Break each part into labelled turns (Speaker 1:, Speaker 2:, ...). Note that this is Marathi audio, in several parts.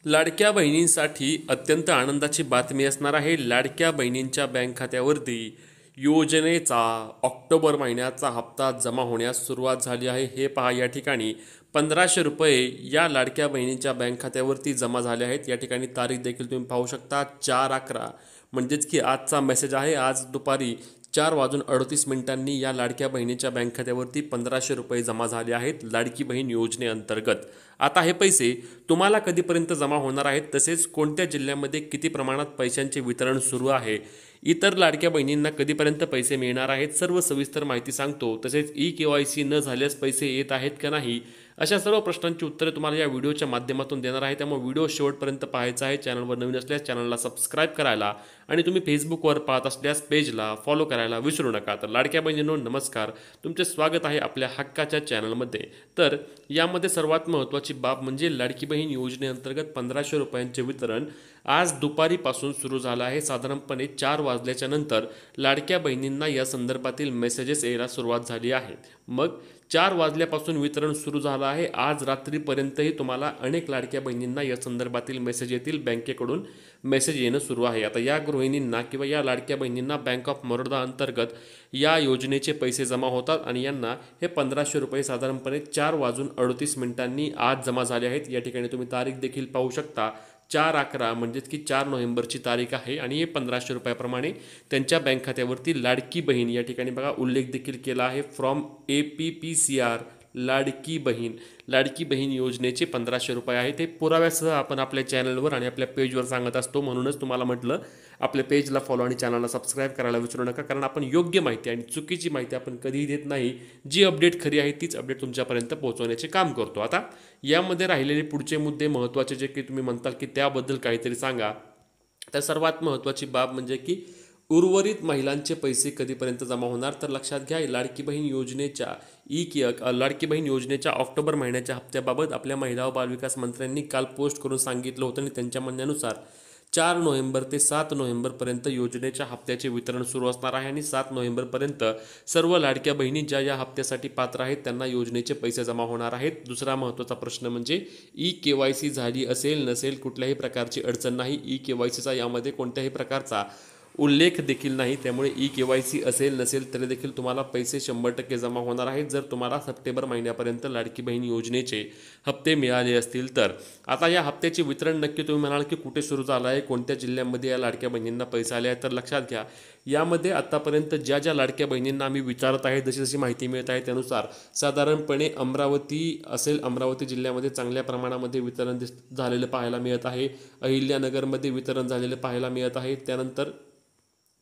Speaker 1: लाडक्या बहिणींसाठी अत्यंत आनंदाची बातमी असणार आहे। लाडक्या बहिणींच्या बँक खात्यावरती योजनेचा ऑक्टोबर महिन्याचा हप्ता जमा होण्यास सुरुवात झाली आहे। हे पहा, या ठिकाणी 1500 रुपये या लाडक्या बहिणींच्या बँक खात्यावरती जमा झाले आहेत। या ठिकाणी तारीख देखील तुम्ही पाहू शकता, 4/11 म्हणजेच की आजचा मेसेज आहे। आज दुपारी 4:38 या लाडक्या बहिणीच्या बँक खात्यावरती 1500 रुपये जमा झाले आहेत लाडकी बहीण योजनेअंतर्गत। आता हे पैसे तुम्हाला कधीपर्यंत जमा होणार आहेत, तसेच कोणत्या जिल्ह्यामध्ये किती प्रमाणात पैशांचे वितरण सुरू आहे, इतर लाडक्या बहिणींना कधीपर्यंत पैसे मिळणार आहेत, सर्व सविस्तर माहिती सांगतो। तसेच ई-केवायसी न झाल्यास पैसे येत आहेत का नाही, अशा सर्व प्रश्नांची उत्तरे तुम्हाला या व्हिडिओच्या माध्यमातून देणार आहे। त्यामुळे व्हिडिओ शेवटपर्यंत पाहायचा आहे। चॅनलवर नवीन असल्यास चॅनलला सबस्क्राईब करायला आणि तुम्ही फेसबुकवर पाहत असल्यास पेजला फॉलो करायला विसरू नका। तर लाडक्या बहिणींनो, नमस्कार, तुमचे स्वागत आहे आपल्या हक्काच्या चॅनलमध्ये। तर यामध्ये सर्वात महत्त्वाची बाब म्हणजे लाडकी बहीण योजनेअंतर्गत 1500 रुपयांचे वितरण आज दुपारीपासून सुरू झालं आहे। साधारणपणे 4 वाजल्याच्या नंतर लाडक्या बहिणींना या संदर्भातील मेसेजेस यायला सुरुवात झाली आहे। मग 4 वाजल्यापासून वितरण सुरू झालं आहे। आज रात्रीपर्यंतही तुम्हाला अनेक लाडक्या बहिणींना या संदर्भातील मेसेज येतील, बँकेकडून मेसेज येणं सुरू आहे। आता या गृहिणींना किंवा या लाडक्या बहिणींना बँक ऑफ बरोडा अंतर्गत या योजनेचे पैसे जमा होतात आणि यांना हे 1500 रुपये साधारणपणे 4:38 आज जमा झाले आहेत। या ठिकाणी तुम्ही तारीख देखील पाहू शकता, 4/11 म्हणजेच की 4 नोव्हेंबरची तारीख आहे आणि हे 1500 रुपयाप्रमाणे त्यांच्या बँक खात्यावरती लाडकी बहीण या ठिकाणी बघा उल्लेख देखील केला आहे, फ्रॉम APPCR लाडकी बहीण योजनेचे 1500 रुपये आहेत। ते पुराव्यासह आपण आपल्या चॅनलवर आणि आपल्या पेजवर सांगत असतो, म्हणूनच तुम्हाला म्हटलं आपल्या पेजला फॉलो आणि चॅनलला सबस्क्राईब करायला विसरू नका, कारण आपण योग्य माहिती आणि चुकीची माहिती आपण कधीही देत नाही। जी अपडेट खरी आहे तीच अपडेट तुमच्यापर्यंत पोहोचवण्याचे काम करतो। आता यामध्ये राहिलेले पुढचे मुद्दे महत्त्वाचे जे की तुम्ही म्हणताल की त्याबद्दल काहीतरी सांगा, तर सर्वात महत्त्वाची बाब म्हणजे की उर्वरित महिलांचे पैसे कधीपर्यंत जमा होणार, तर लक्षात घ्या, लाडकी बहीण योजनेच्या ऑक्टोबर महिन्याच्या हप्त्याबाबत आपल्या महिला व बालविकास मंत्र्यांनी काल पोस्ट करून सांगितलं होतं आणि त्यांच्या म्हणण्यानुसार 4 नोव्हेंबर ते 7 नोव्हेंबरपर्यंत योजनेच्या हप्त्याचे वितरण सुरू असणार आहे आणि 7 नोव्हेंबरपर्यंत सर्व लाडक्या बहिणी ज्या या हप्त्यासाठी पात्र आहेत त्यांना योजनेचे पैसे जमा होणार आहेत। दुसरा महत्त्वाचा प्रश्न म्हणजे ई-केवायसी झाली असेल नसेल कुठल्याही प्रकारची अडचण नाही। ई-केवायसीचा यामध्ये कोणत्याही प्रकारचा उल्लेख देखील नाही, त्यामुळे ई-केवायसी असेल नसेल तरी देखील तुम्हाला पैसे 100% जमा होणार आहेत जर तुम्हाला सप्टेंबर महिन्यापर्यंत लाडकी बहीण योजनेचे हप्ते मिळाले असतील तर। आता या हप्त्याचे वितरण नक्की तुम्ही म्हणाल की कुठे सुरू झालं आहे, कोणत्या जिल्ह्यामध्ये या लाडक्या बहिणींना पैसे आले आहेत, तर लक्षात घ्या, यामध्ये आतापर्यंत ज्या लाडक्या बहिणींना आम्ही विचारत आहे, जशी माहिती मिळत आहे त्यानुसार साधारणपणे अमरावती जिल्ह्यामध्ये चांगल्या प्रमाणामध्ये वितरण झालेलं पाहायला मिळत आहे। अहिल्यानगरमध्ये वितरण झालेलं पाहायला मिळत आहे। त्यानंतर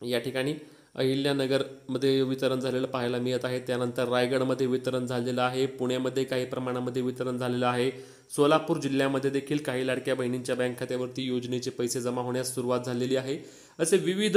Speaker 1: या ठिकाणी अहिल्यानगरमध्ये वितरण झालेलं पाहायला मिळत आहे। त्यानंतर रायगडमध्ये वितरण झालेलं आहे, पुण्यामध्ये काही प्रमाणामध्ये वितरण झालेलं आहे, सोलापूर जिल्ह्यामध्ये देखील काही लाडक्या बहिणींच्या बँक खात्यावरती योजनेचे पैसे जमा होण्यास सुरुवात झालेली आहे। असे विविध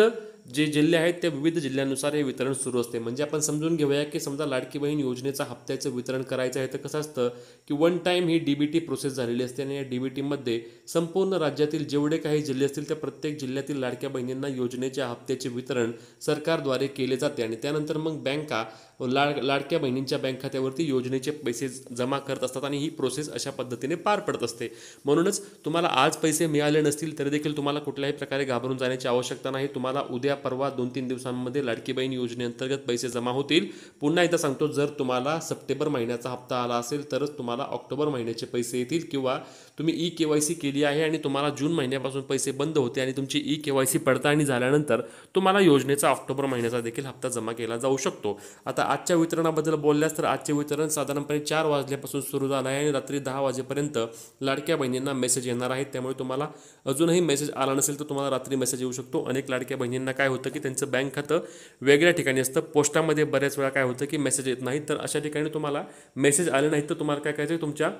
Speaker 1: जे जिल्हे आहेत त्या विविध जिल्ह्यांनुसार हे वितरण सुरू असते। म्हणजे आपण समजून घेऊया की समजा लाडकी बहीण योजनेचा हप्त्याचं वितरण करायचं आहे तर कसं असतं की वन टाईम ही DBT प्रोसेस झालेली असते आणि या DBTमध्ये संपूर्ण राज्यातील जेवढे काही जिल्हे असतील त्या प्रत्येक जिल्ह्यातील लाडक्या बहिणींना योजनेच्या हप्त्याचे वितरण सरकारद्वारे केले जाते आणि त्यानंतर मग बँका लाडक्या बहिणींच्या बँक खात्यावरती योजनेचे पैसे जमा करत असतात आणि ही प्रोसेस अशा पद्धतीने पार पडत असते। म्हणूनच तुम्हाला आज पैसे मिळाले नसतील तरी देखील तुम्हाला कुठल्याही प्रकारे घाबरून जाण्याची आवश्यकता नाही। तुम्हाला उद्या परवा 2-3 दिवसांमध्ये लाडकी बहीण योजनेअंतर्गत पैसे जमा होतील। पुन्हा एकदा सांगतो, जर तुम्हाला सप्टेंबर महिन्याचा हप्ता आला असेल तरच तुम्हाला ऑक्टोबर महिन्याचे पैसे येतील, किंवा तुम्ही ई-केवायसी केली आहे आणि तुम्हाला जून महिन्यापासून पैसे बंद होते आणि तुमची ई-केवायसी पडताळणी झाल्यानंतर तुम्हाला योजनेचा ऑक्टोबर महिन्याचा देखील हप्ता जमा केला जाऊ शकतो। आता आजच्या वितरणाबद्दल बोलल्यास तर आजचे वितरण साधारणपणे 4 वाजल्यापासून सुरू झालं आहे आणि रात्री 10 वाजेपर्यंत लाडक्या बहिणींना मेसेज येणार आहेत। त्यामुळे तुम्हाला अजूनही मेसेज आला नसेल तर तुम्हाला रात्री मेसेज येऊ शकतो। अनेक लाडक्या बहिणींना काय होतं की त्यांचं बँक खातं वेगळ्या ठिकाणी असतं, पोस्टामध्ये बऱ्याच वेळा काय होतं की मेसेज येत नाही, तर अशा ठिकाणी तुम्हाला मेसेज आले नाहीत तर तुम्हाला काय करायचं, तुमच्या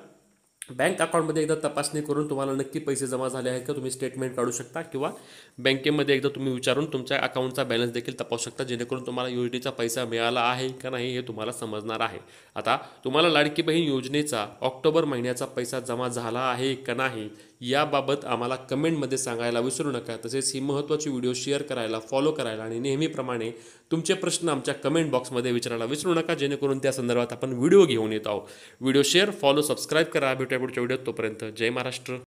Speaker 1: बँक अकाउंटमध्ये एकदा तपासणी करून तुम्हाला नक्की पैसे जमा झाले आहेत का तुम्ही स्टेटमेंट काढू शकता, किंवा बँकेमध्ये एकदा तुम्ही विचारून तुमच्या अकाउंटचा बॅलन्स देखील तपासू शकता, जेणेकरून तुम्हाला योजनेचा पैसा मिळाला आहे का नाही हे तुम्हाला समजणार आहे। आता तुम्हाला लाडकी बहीण योजनेचा ऑक्टोबर महिन्याचा पैसा जमा झाला आहे का नाही याबाबत आम्हाला कमेंटमध्ये सांगायला विसरू नका। तसेच ही महत्त्वाची व्हिडिओ शेअर करायला, फॉलो करायला आणि नेहमीप्रमाणे तुमचे प्रश्न आमच्या कमेंट बॉक्समध्ये विचारायला विसरू नका, जेणेकरून त्या संदर्भात आपण व्हिडिओ घेऊन येत आहोत। व्हिडिओ शेअर, फॉलो, सबस्क्राईब करा। भेटूया पुढच्या व्हिडिओत, तोपर्यंत जय महाराष्ट्र।